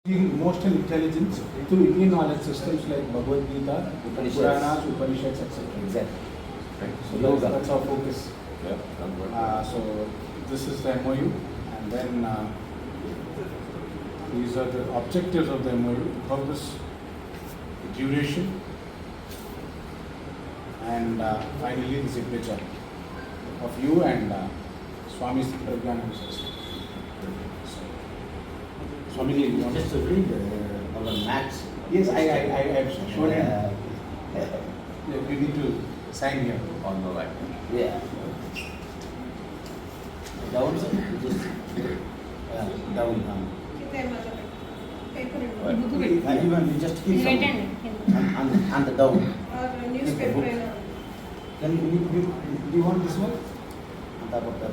Emotional intelligence through Indian knowledge systems like Bhagavad Gita, Puranas, Upanishads, etc. Exactly. Right. So that's our focus. Yeah. So this is the MOU, and then these are the objectives of the MOU: purpose, the duration, and finally the signature of you and Swami Pragyananda Sastri. Swami, you want Just to read our max. Yes, I have shown it. Yeah. You need to sign here. On the right. Yeah. Down, sir. Just down. Even you just keep some on the down. Newspaper. Can you want this one? On top of that.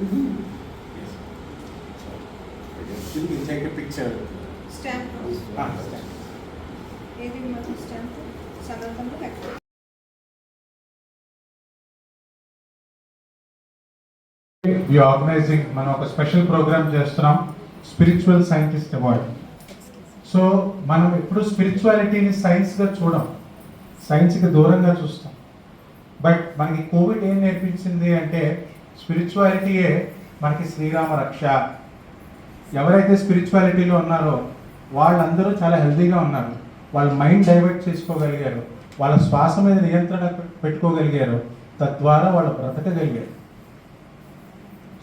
Yes. So, you can take a picture. Stamp. Stamp. ఏది మాకు stamp సంగతంలో పెట్టాలి. We are organizing మనం ఒక special programme చేస్తున్నాం, spiritual scientist award. So మనం ఎప్పుడు స్పిరిచువాలిటీని సైన్స్గా చూడం, సైన్స్కి దూరంగా చూస్తాం. బట్ మనకి కోవిడ్ ఏం నేర్పించింది అంటే స్పిరిచువాలిటీయే మనకి శ్రీరామ రక్ష. ఎవరైతే స్పిరిచువాలిటీలో ఉన్నారో వాళ్ళందరూ చాలా హెల్తీగా ఉన్నారు, వాళ్ళ మైండ్ డైవర్ట్ చేసుకోగలిగారు, వాళ్ళ శ్వాస మీద నియంత్రణ పెట్టుకోగలిగారు, తద్వారా వాళ్ళు బ్రతకగలిగారు.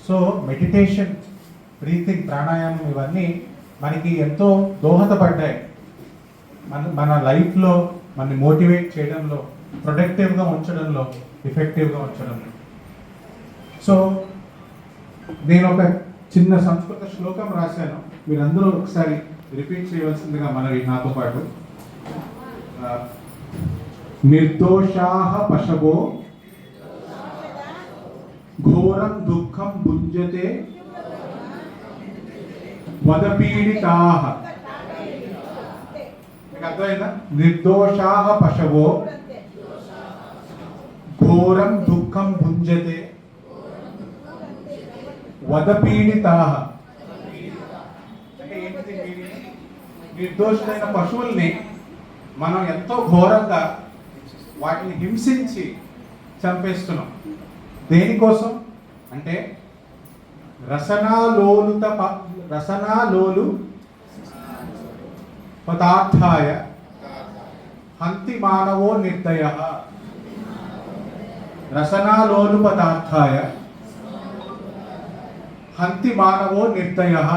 సో మెడిటేషన్, బ్రీతింగ్, ప్రాణాయామం ఇవన్నీ మనకి ఎంతో దోహదపడ్డాయి మన లైఫ్లో మనని మోటివేట్ చేయడంలో, ప్రొడక్టివ్గా ఉంచడంలో, ఎఫెక్టివ్గా ఉంచడంలో. సో నేను ఒక చిన్న సంస్కృత శ్లోకం రాశాను, మీరందరూ ఒకసారి రిపీట్ చేయవలసిందిగా మనవి నాతో పాటు. నిర్దోషాః పశవో ఘోరం దుఃఖం భుంజతే వదపీడితాః. మీకు అర్థమైందా? నిర్దోషాః పశవో ఘోరం దుఃఖం భుంజతే వదపీడితాః. అంటే ఏంటిది? నిర్దోషులైన పశువుల్ని మనం ఎంతో ఘోరంగా వాటిని హింసించి చంపేస్తున్నాం. దేనికోసం అంటే రసనాలోలు పదార్థాయ హంతి మానవో నిర్దయః. రసనాలోలు పదార్థాయ హంతి మానవో నిర్దయః.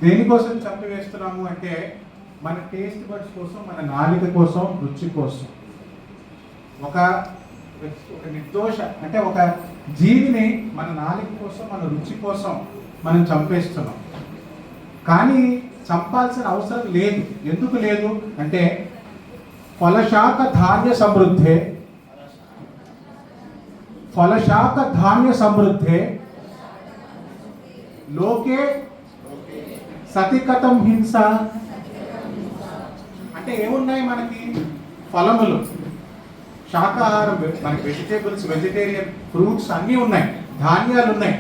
దేనికోసం చంపివేస్తున్నాము అంటే మన టేస్ట్ బడ్స్ కోసం, మన నాలిక కోసం, రుచి కోసం. ఒక నిర్దోష అంటే ఒక జీవిని మన నాలిక కోసం, మన రుచి కోసం మనం చంపేస్తున్నాం. కానీ చంపాల్సిన అవసరం లేదు. ఎందుకు లేదు అంటే ఫలశాఖ ధాన్య సమృద్ధే లోకే సతికతం హింస. అంటే ఏమున్నాయి మనకి? ఫలములు, శాకాహారం, మనకి వెజిటేబుల్స్, వెజిటేరియన్ ఫ్రూట్స్ అన్నీ ఉన్నాయి, ధాన్యాలు ఉన్నాయి.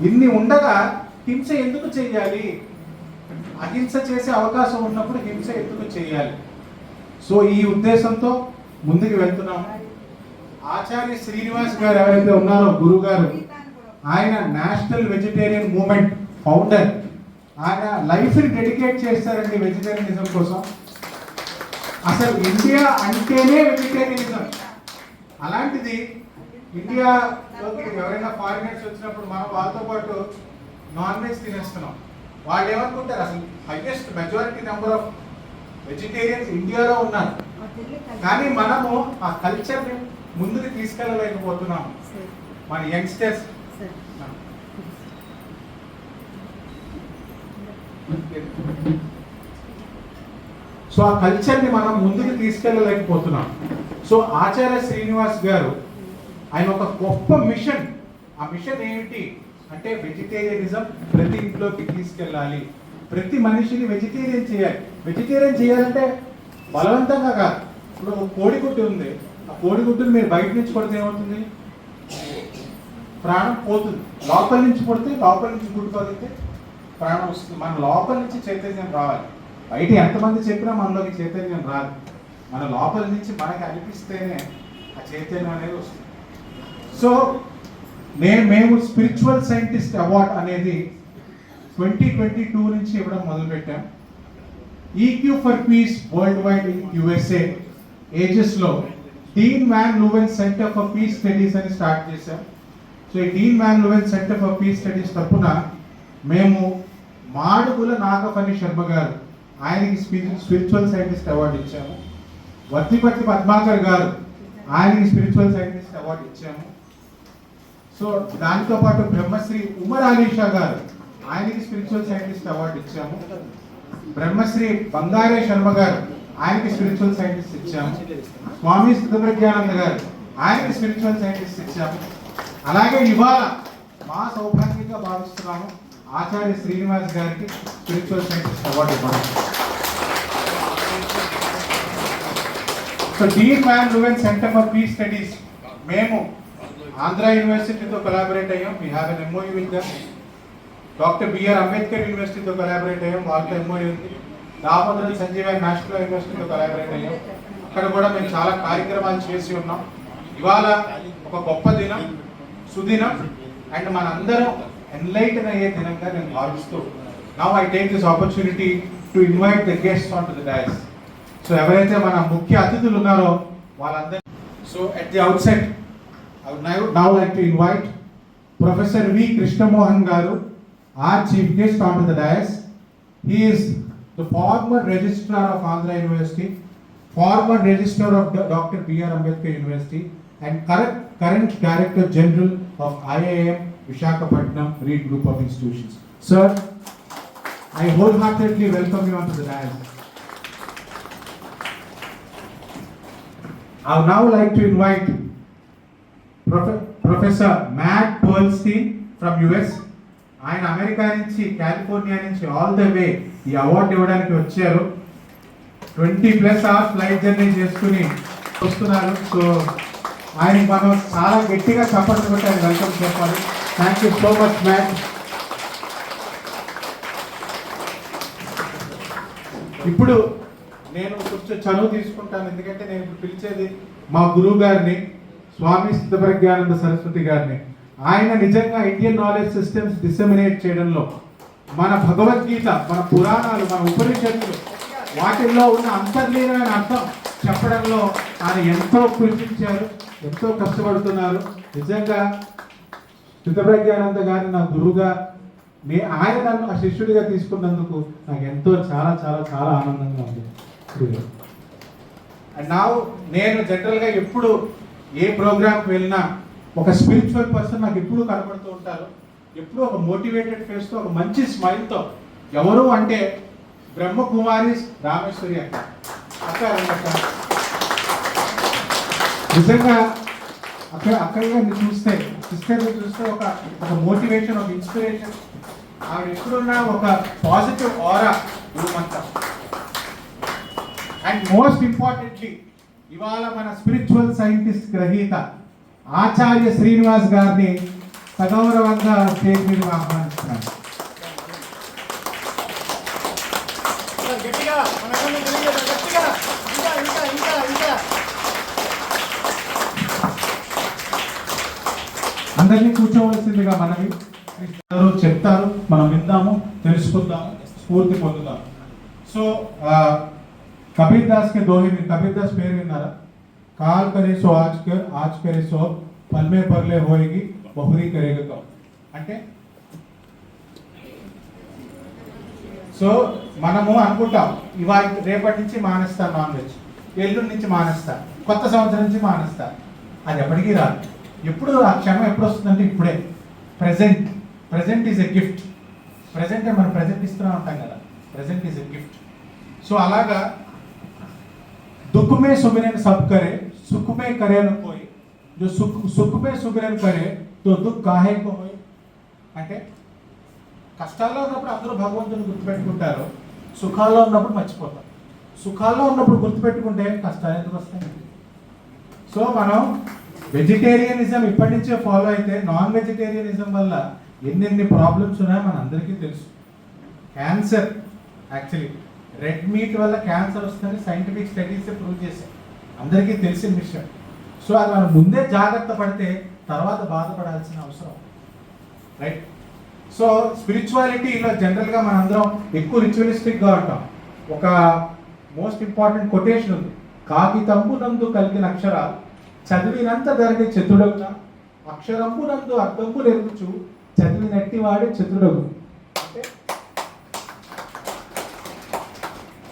ఇన్ని ఉండగా హింస ఎందుకు చేయాలి? అహింస చేసే అవకాశం ఉన్నప్పుడు హింస ఎందుకు చేయాలి? సో ఈ ఉద్దేశంతో ముందుకు వెళ్తున్నాము. ఆచార్య శ్రీనివాస్ గారు ఎవరైతే ఉన్నారో, గురువు గారు, ఆయన నేషనల్ వెజిటేరియన్ మూవ్మెంట్ ఫౌండర్. ఆయన లైఫ్ని డెడికేట్ చేస్తారండి వెజిటేరియనిజం కోసం. అసలు ఇండియా అంటేనే వెజిటేరియనిజం. అలాంటిది ఇండియాలోకి ఎవరైనా ఫారినర్స్ వచ్చినప్పుడు మనం వాళ్ళతో పాటు నాన్ వెజ్ తినేస్తున్నాం. వాళ్ళు ఏమనుకుంటారు? అసలు highest majority number of vegetarians ఇండియాలో ఉన్నారు, కానీ మనము ఆ కల్చర్ని ముందుకు తీసుకెళ్ళలేకపోతున్నాము. మన యంగ్స్టర్స్ సో ఆ కల్చర్ని మనం ముందుకు తీసుకెళ్ళలేకపోతున్నాం. సో ఆచార్య శ్రీనివాస్ గారు ఆయన ఒక గొప్ప మిషన్, ఆ మిషన్ ఏమిటి అంటే వెజిటేరియనిజం ప్రతి ఇంట్లోకి తీసుకెళ్ళాలి, ప్రతి మనిషిని వెజిటేరియన్ చేయాలి. వెజిటేరియన్ చేయాలంటే బలవంతంగా కాదు. ఇప్పుడు ఒక కోడిగుడ్డు ఉంది, ఆ కోడిగుడ్డుని మీరు బయట నుంచి కొడితే ఏమవుతుంది? ప్రాణం పోతుంది. లోపల నుంచి కొడితే, లోపల నుంచి గుడ్డు పగిలితే ప్రాణం వస్తుంది. మన లోపల నుంచి చైతన్యం రావాలి. బయట ఎంతమంది చెప్పినా మనలోకి చైతన్యం రాదు. మన లోపల నుంచి మనకి అనిపిస్తేనే ఆ చైతన్యం అనేది వస్తుంది. సో మేము స్పిరిచువల్ సైంటిస్ట్ అవార్డ్ అనేది 2022 నుంచి ఇవ్వడం మొదలుపెట్టాం. EQ for peace world wide in USA ఏజెస్లో Dean van Leuven centre for peace studies అని స్టార్ట్ చేశాం. సో ఈ Dean van Leuven centre for peace studies తరఫున మేము మాడుగుల నాగఫణి శర్మ గారు, ఆయనకి స్పిరిచువల్ సైంటిస్ట్ అవార్డు ఇచ్చాము. వర్తిపతి పద్మాకర్ గారు, ఆయనకి స్పిరిచువల్ సైంటిస్ట్ అవార్డు ఇచ్చాము. సో దానితో పాటు బ్రహ్మశ్రీ ఉమర్ అలీషా గారు, ఆయనకి స్పిరిచువల్ సైంటిస్ట్ అవార్డు ఇచ్చాము. బ్రహ్మశ్రీ బంగారే శర్మ గారు, ఆయనకి స్పిరిచువల్ సైంటిస్ట్ ఇచ్చాము. స్వామి సిద్ధప్రజ్ఞానంద గారు, ఆయనకి స్పిరిచువల్ సైంటిస్ట్ ఇచ్చాము. అలాగే ఇవాళ మా సౌభాగ్యంగా భావిస్తున్నాము ఆచార్య శ్రీనివాస్ గారికి స్పిరిచువల్ సైంటిస్ట్ అవార్డు ఇవ్వడం. So Dean van Leuven centre for peace studies మేము ఆంధ్ర యూనివర్సిటీతో కొలాబరేట్ అయ్యాం. We have an MOU with them. Doctor BR Ambedkar యూనివర్సిటీతో కొలాబరేట్ అయ్యాం, వాళ్ళతో MOU ఉంది. దామోదర్ సంజీవయ్య నేషనల్ యూనివర్సిటీతో కొలాబరేట్ అయ్యాం. అక్కడ కూడా మేము చాలా కార్యక్రమాలు చేసి ఉన్నాం. ఇవాళ ఒక గొప్ప దినం, సుదినం, అండ్ మనందరం ఎన్లైటన్ అయ్యే దినంగా నేను భావిస్తూ now I take this opportunity to invite the guests on to the dais. So ఎవరైతే మన ముఖ్య అతిథులు ఉన్నారో వాళ్ళందరూ. So at the outset I would now like to invite Professor V. Krishnamohan Garu, our chief guest onto the dais. He is the former registrar of Andhra University, former registrar of Dr. B.R. Ambedkar University, and current Director General of IIM Visakhapatnam Reed Group of Institutions. Sir, I wholeheartedly welcome you onto the dais. I would now like to invite professor Matt Perlstein from US. ఆయన America నుంచి, California నుంచి all the way ఈ award ఇవ్వడానికి వచ్చారు. 20+ hours flight journey చేసుకుని వస్తున్నారు. So ఆయనకి మనం చాలా గట్టిగా చప్పట్లు కొట్టి ఆయన వెల్కమ్ చెప్పాలి. Thank you so much Matt. ఇప్పుడు నేను కొంచెం చనువు తీసుకుంటాను, ఎందుకంటే నేను ఇప్పుడు పిలిచేది మా గురువు గారిని, స్వామి సిద్ధప్రజ్ఞానంద సరస్వతి గారిని. ఆయన నిజంగా ఇండియన్ నాలెడ్జ్ సిస్టమ్స్ డిసెమినేట్ చేయడంలో, మన భగవద్గీత, మన పురాణాలు, మన ఉపనిషత్తులు, వాటిల్లో ఉన్న అంతర్లీనమైన అర్థం చెప్పడంలో ఆయన ఎంతో కృషించారు, ఎంతో కష్టపడుతున్నారు. నిజంగా సిద్ధప్రజ్ఞానంద గారిని నా గురువుగా, ఆయన నన్ను ఆ శిష్యుడిగా తీసుకున్నందుకు నాకు ఎంతో చాలా చాలా చాలా ఆనందంగా ఉంది. అండ్ నా నేను జనరల్గా ఎప్పుడు ఏ ప్రోగ్రామ్కి వెళ్ళినా ఒక స్పిరిచువల్ పర్సన్ నాకు ఎప్పుడు కనపడుతూ ఉంటారు. ఎప్పుడు ఒక మోటివేటెడ్ ఫేస్తో, ఒక మంచి స్మైల్తో. ఎవరు అంటే బ్రహ్మకుమారి రామేశ్వరి అక్క నిజంగా అక్కయ్య చూస్తే, సిస్టర్ని చూస్తే ఒక మోటివేషన్, ఒక ఇన్స్పిరేషన్. ఆవిడ ఎప్పుడున్నా ఒక పాజిటివ్ ఆరా రూమ్ అంతా. అండ్ మోస్ట్ ఇంపార్టెంట్లీ ఇవాళ మన స్పిరిచువల్ సైంటిస్ట్ గ్రహీత ఆచార్య శ్రీనివాస్ గారిని సగౌరవంగా స్టేజ్ మీద ఆహ్వానిస్తున్నాను. అందరినీ కూర్చోవలసిందిగా మనవి. చెప్తారు, మనం విందాము, తెలుసుకుందాము, స్ఫూర్తి పొందుదాం. సో कबीर दास के दोहे में, कबीर दास पेर विनारा, काल करे सो आज करे सो पल में परले होएगी बहुरी करेगा कब అంటే సో మనము అనుకుంటాం ఇవాళ రేపటి నుంచి మానేస్తా నాన్ వెజ్, ఎల్లుండి నుంచి మానేస్తా, కొత్త సంవత్సరం నుంచి మానేస్తా. అది ఎప్పటికీ రాదు. ఎప్పుడు ఆ క్షణం ఎప్పుడు వస్తుందంటే ఇప్పుడే. Present is a gift. Present మనం ప్రెజెంట్ ఇస్తూనే ఉంటాం కదా, present is a gift. So అలాగా दुख में सुमिरन सब करे, सुख में करे न कोई, जो सुख में सुमिरन करे तो दुख काहे को होय. అంటే కష్టాల్లో ఉన్నప్పుడు అందరూ భగవంతుని గుర్తుపెట్టుకుంటారు, సుఖాల్లో ఉన్నప్పుడు మర్చిపోతారు. సుఖాల్లో ఉన్నప్పుడు గుర్తుపెట్టుకుంటే కష్టాలు ఎందుకు వస్తాయి? సో మనం వెజిటేరియనిజం ఇప్పటి నుంచే ఫాలో అయితే నాన్ వెజిటేరియనిజం వల్ల ఎన్నెన్ని ప్రాబ్లమ్స్ ఉన్నాయో మన అందరికీ తెలుసు. క్యాన్సర్, యాక్చువల్లీ రెడ్ మీట్ వల్ల క్యాన్సర్ వస్తుందని సైంటిఫిక్ స్టడీస్ ప్రూవ్ చేశాయి, అందరికీ తెలిసిన విషయం. సో అది మనం ముందే జాగ్రత్త పడితే తర్వాత బాధపడాల్సిన అవసరం, రైట్? సో స్పిరిచువాలిటీలో జనరల్గా మనందరం ఎక్కువ రిచువలిస్టిక్గా ఉంటాం. ఒక మోస్ట్ ఇంపార్టెంట్ కొటేషన్ ఉంది, కాగితంబునందు కలిగిన అక్షరాలు చదివినంత ధరని చతుడగున, అక్షరంబునందు అర్థంబులు ఎరుగుచు చదివినట్టి వాడే చతుడగు. అంటే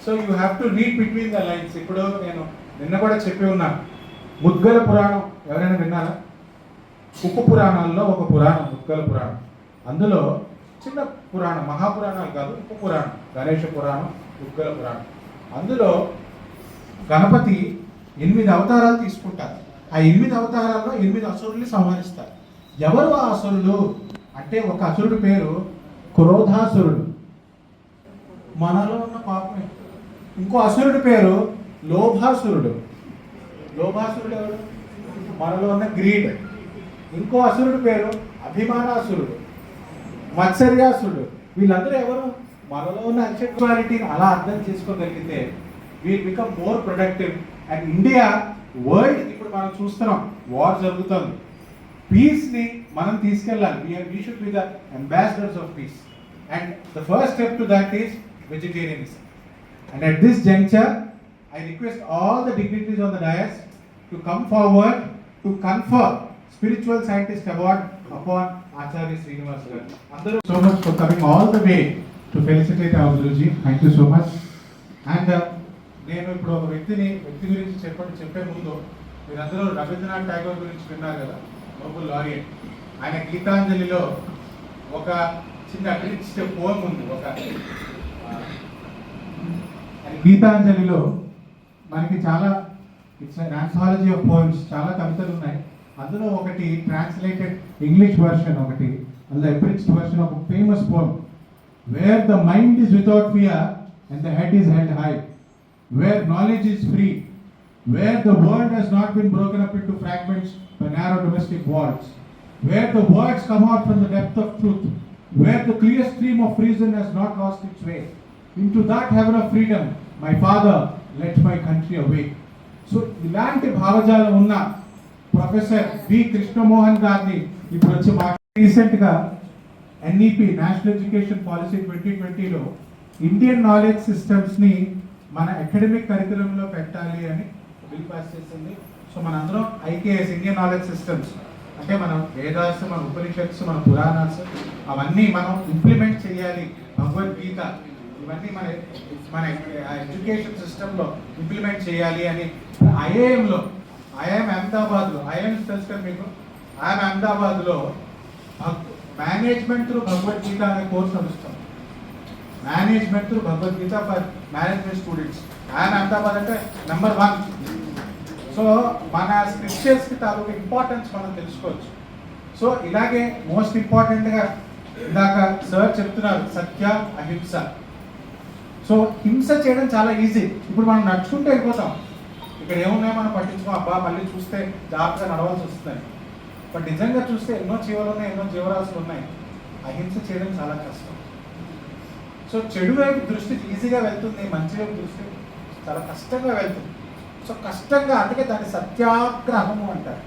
so you have to read between the lines. ఇప్పుడు నేను నిన్న కూడా చెప్పి ఉన్నాను, ముద్గల పురాణం ఎవరైనా విన్నారా? ఉప పురాణాల్లో ఒక పురాణం ముద్గల పురాణం. అందులో చిన్న పురాణం, మహాపురాణాలు కాదు, ఉప పురాణం, గణేష పురాణం, ముద్గల పురాణం. అందులో గణపతి 8 అవతారాలు తీసుకుంటారు. ఆ 8 అవతారాల్లో 8 అసురుల్ని సంహరిస్తారు. ఎవరు ఆ అసురులు అంటే, ఒక అసురుడి పేరు క్రోధాసురుడు, మనలో ఉన్న పాపమే. ఇంకో అసురుడి పేరు లోభాసురుడు. లోభాసురుడు ఎవరు? మనలో ఉన్న గ్రీడ్. ఇంకో అసురుడి పేరు అభిమానాసురుడు, మత్సర్యాసురుడు. వీళ్ళందరూ ఎవరు? మనలో ఉన్న అన్సెక్చువాలిటీని అలా అర్థం చేసుకోగలిగితే we'll become more productive. And India, world ఇప్పుడు మనం చూస్తున్నాం, వార్ జరుగుతుంది. పీస్ని మనం తీసుకెళ్ళాలి. We should be the ambassadors of peace. And the first step to that is vegetarianism. And at this juncture, I request all the dignitaries on the dais to come forward to confer Spiritual Scientist Award upon Acharya Srinivas Garu. Andaru so much for coming all the way to felicitate our Guruji. Thank you so much. And నేను ఇప్పుడు ఒక వ్యక్తి గురించి చెప్పే ముందు మీరందరూ రవీంద్రనాథ్ ఠాగూర్ గురించి విన్నారు కదా, నోబెల్ లారియట్. ఆయన గీతాంజలిలో ఒక చిన్న అట్రిస్ట్ పోయం ఉంది. ఒక గీతాంజలిలో మనకి చాలా, ఇట్స్ ఆంథాలజీ ఆఫ్ పోయమ్స్, చాలా కవితలు ఉన్నాయి. అందులో ఒకటి ట్రాన్స్లేటెడ్ ఇంగ్లీష్ వర్షన్, ఒకటి అందులో అబ్రిడ్జ్డ్ వర్షన్ ఒక famous poem. Where the mind is without fear and the head is held high, where knowledge is free, where the world has not been broken up into fragments by narrow domestic walls, where the words come out from the depth of truth, where the clear stream of reason has not lost its way, into that heaven of freedom my father let my country awake. So ఇలాంటి భావజాలం ఉన్న professor B Krishnamohan గారిని ఇప్పుడు వచ్చి రీసెంట్గా NEP national education policy 2020లో Indian knowledge సిస్టమ్స్ని మన అకాడమిక్ కరికులంలో పెట్టాలి అని బిల్ పాస్ చేసింది. సో మనందరం ఐకేఎస్, ఇండియన్ నాలెడ్జ్ సిస్టమ్స్ అంటే మనం వేదాస్, మన ఉపనిషత్స్, మన పురాణాస్ అవన్నీ మనం ఇంప్లిమెంట్ చేయాలి. భగవద్గీత ఇవన్నీ మన ఎడ్యుకేషన్ సిస్టంలో ఇంప్లిమెంట్ చేయాలి అని ఐఐఎంలో, ఐఐఎం అహ్మదాబాద్లో, ఐఐఎం తెలుసు కదా మీకు, ఐఐఎం అహ్మదాబాద్లో మేనేజ్మెంట్ త్రూ భగవద్గీత అనే కోర్స్ నడుస్తాం. Management through Bhagavad Gita for management students. IIM Ahmedabad అంటే నెంబర్ 1. సో మన స్క్రిప్చర్స్కి తాలూకు ఇంపార్టెన్స్ మనం తెలుసుకోవచ్చు. సో ఇలాగే మోస్ట్ ఇంపార్టెంట్గా ఇందాక సార్ చెప్తున్నారు, సత్య అహింస. సో హింస చేయడం చాలా ఈజీ. ఇప్పుడు మనం నడుచుకుంటూ వెళ్ళిపోతాం, ఇక్కడ ఏమున్నాయో మనం పట్టించుకో, అబ్బా మళ్ళీ చూస్తే జాగ్రత్తగా నడవాల్సి వస్తుంది. బట్ నిజంగా చూస్తే ఎన్నో జీవాలు ఉన్నాయి, ఎన్నో జీవరాశులు ఉన్నాయి. అహింస చేయడం చాలా కష్టం. సో చెడు వైపు దృష్టి ఈజీగా వెళ్తుంది, మంచి వైపు దృష్టి చాలా కష్టంగా వెళ్తుంది. సో కష్టంగా, అందుకే దాన్ని సత్యాగ్రహము అంటారు.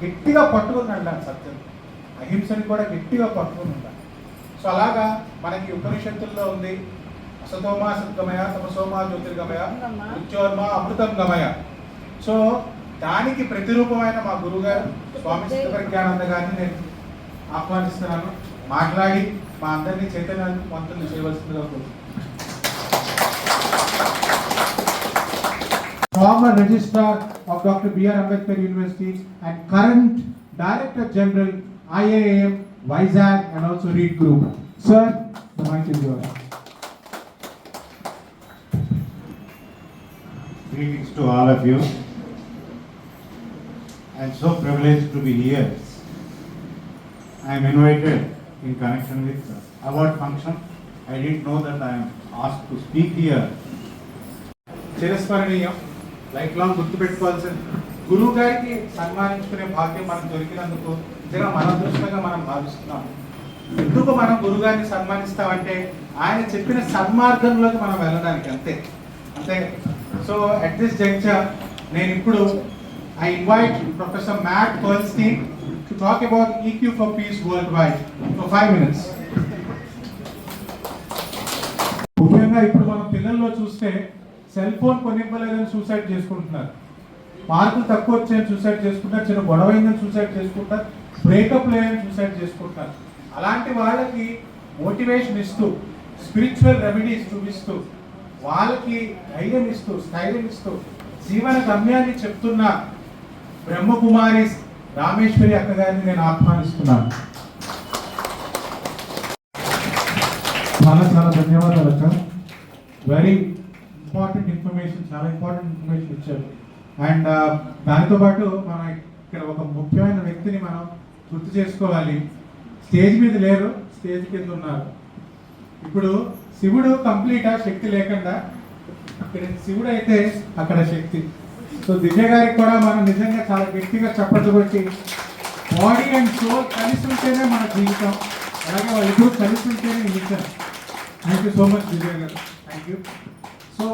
గట్టిగా పట్టుకుని ఉండాలి సత్యం. అహింసని కూడా గట్టిగా పట్టుకుని ఉండాలి. సో అలాగా మనకి ఉపనిషత్తుల్లో ఉంది, అసతోమా సద్గమయ, తమసోమా జ్యోతిర్గమయ, మృత్యోర్మా అమృతం గమయ. సో దానికి ప్రతిరూపమైన మా గురువుగారు స్వామి సిద్ధప్రజ్ఞానంద గారిని నేను ఆహ్వానిస్తున్నాను. మాట్లాడి మా అందరినీ చైతన్యవంతులు చేయవలసిందిగా కోరుతున్నాను. Former Registrar of Dr. B.R. Ambedkar University and current Director General IIM, Vizag and also Reed Group. Sir, the mic is yours. Greetings to all of you. I am so privileged to be here. I am invited in connection with award function. I didn't know that I am asked to speak here. చిరస్మరణీయం, life long గుర్తుపెట్టుకోవాల్సిన గురువు గారికి సన్మానించుకునే భాగ్యం మనకు దొరికినందుకు నిజంగా మన అదృష్టంగా మనం భావిస్తున్నాం. ఎందుకు మనం గురువు గారిని సన్మానిస్తామంటే ఆయన చెప్పిన సన్మార్గంలోకి మనం వెళ్ళడానికి, అంతే అంతే. సో అట్ దిస్ జంక్చర్ నేను ఇప్పుడు I invite professor Matt Perlstein to talk about EQ for peace world wide for 5 minutes. ముఖ్యంగా ఇప్పుడు మనం పిల్లల్లో చూస్తే సెల్ ఫోన్ కొనివ్వలేదని సూసైడ్ చేసుకుంటున్నారు, మార్కులు తక్కువ వచ్చాయని సూసైడ్ చేసుకుంటారు, చిన్న గొడవ అయిందని సూసైడ్ చేసుకుంటారు, బ్రేకప్ లేదని సూసైడ్ చేసుకుంటారు. అలాంటి వాళ్ళకి మోటివేషన్ ఇస్తూ, స్పిరిచువల్ రెమెడీస్ చూపిస్తూ, వాళ్ళకి ధైర్యం ఇస్తూ, స్థైర్యం ఇస్తూ, జీవన గమ్యాన్ని చెప్తున్న బ్రహ్మకుమారి రామేశ్వరి అక్క గారిని నేను ఆహ్వానిస్తున్నాను. చాలా చాలా ధన్యవాదాలు అక్క. వెరీ ఇంపార్టెంట్ ఇన్ఫర్మేషన్, చాలా ఇంపార్టెంట్ ఇన్ఫర్మేషన్ ఇచ్చారు. అండ్ దానితో పాటు మనం ఇక్కడ ఒక ముఖ్యమైన వ్యక్తిని మనం గుర్తు చేసుకోవాలి. స్టేజ్ మీద లేరు, స్టేజ్ కింద ఉన్నారు. ఇప్పుడు శివుడు కంప్లీట్ శక్తి లేకుండా, ఇక్కడ శివుడు అయితే అక్కడ శక్తి. సో దివ్య గారికి కూడా మనం నిజంగా చాలా గట్టిగా చప్పట్లు కొట్టి, బాడీ అండ్ సోల్ కలిసి ఉంటేనే మన జీవితం, అలాగే వాళ్ళు ఇప్పుడు కలిసి ఉంటేనే నిజం. థ్యాంక్ యూ సో మచ్ దివ్య గారు, థ్యాంక్ యూ. సో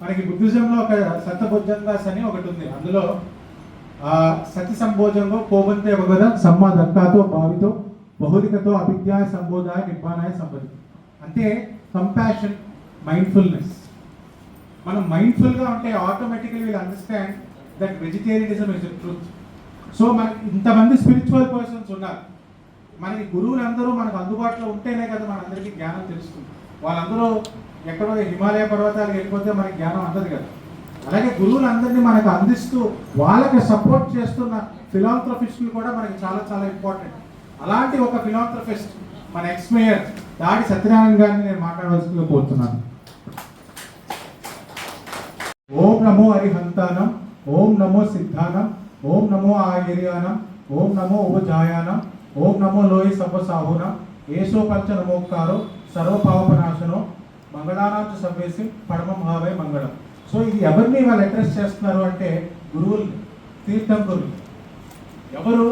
మనకి బుద్ధిజంలో ఒక సతభుజంగాస్ అని ఒకటి ఉంది. అందులో సతి సంభోజంలో కోబంతే భగద సమ్మా దత్తాతో భావితో బహుళికతో అభిజ్ఞాయ సంబోధాయ నిర్మాణాయ సంపది. అంటే కంపాషన్, మైండ్ఫుల్నెస్. మనం మైండ్ఫుల్గా ఉంటే automatically will understand that vegetarianism is the truth. So మనకి ఇంతమంది స్పిరిచువల్ పర్సన్స్ ఉన్నారు. మనకి గురువులందరూ మనకు అందుబాటులో ఉంటేనే కదా మనందరికీ జ్ఞానం తెలుస్తుంది. వాళ్ళందరూ ఎక్కడో హిమాలయ పర్వతాలకు వెళ్ళిపోతే మనకి జ్ఞానం అందదు కదా. అలాగే గురువులందరినీ మనకు అందిస్తూ వాళ్ళకి సపోర్ట్ చేస్తున్న ఫిలాంథ్రఫిస్టులు కూడా మనకి చాలా చాలా ఇంపార్టెంట్. అలాంటి ఒక ఫిలాంథ్రఫిస్ట్ మన ఎక్స్ మేయర్ దాడి సత్యనారాయణ గారిని నేను మాట్లాడవలసిందిగా కోరుతున్నాను. ఓం నమో హరిహంతానం, ఓం నమో సిద్ధానం, ఓం నమో ఆయుర్యానం, ఓం నమో ఓజాయానం, ఓం నమో లోయి సర్వసాహునం, ఏసో పంచ నమోకారో సర్వపాపనాశనో మంగళానాంచ సవ్వేసి పడమం హావే మంగళం. సో ఇది ఎవరిని వాళ్ళు అడ్రస్ చేస్తున్నారు అంటే గురువులు, తీర్థంకురులు. ఎవరు?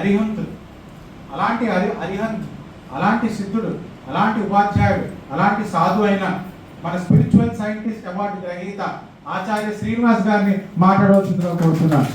అరిహంతులు. అలాంటి అరిహంత్, అలాంటి సిద్ధుడు, అలాంటి ఉపాధ్యాయుడు, అలాంటి సాధు అయిన మన స్పిరిచువల్ సైంటిస్ట్ అవార్డు గ్రహీత ఆచార్య శ్రీనివాస్ గారిని మాట్లాడవలసిందిగా కోరుతున్నాను.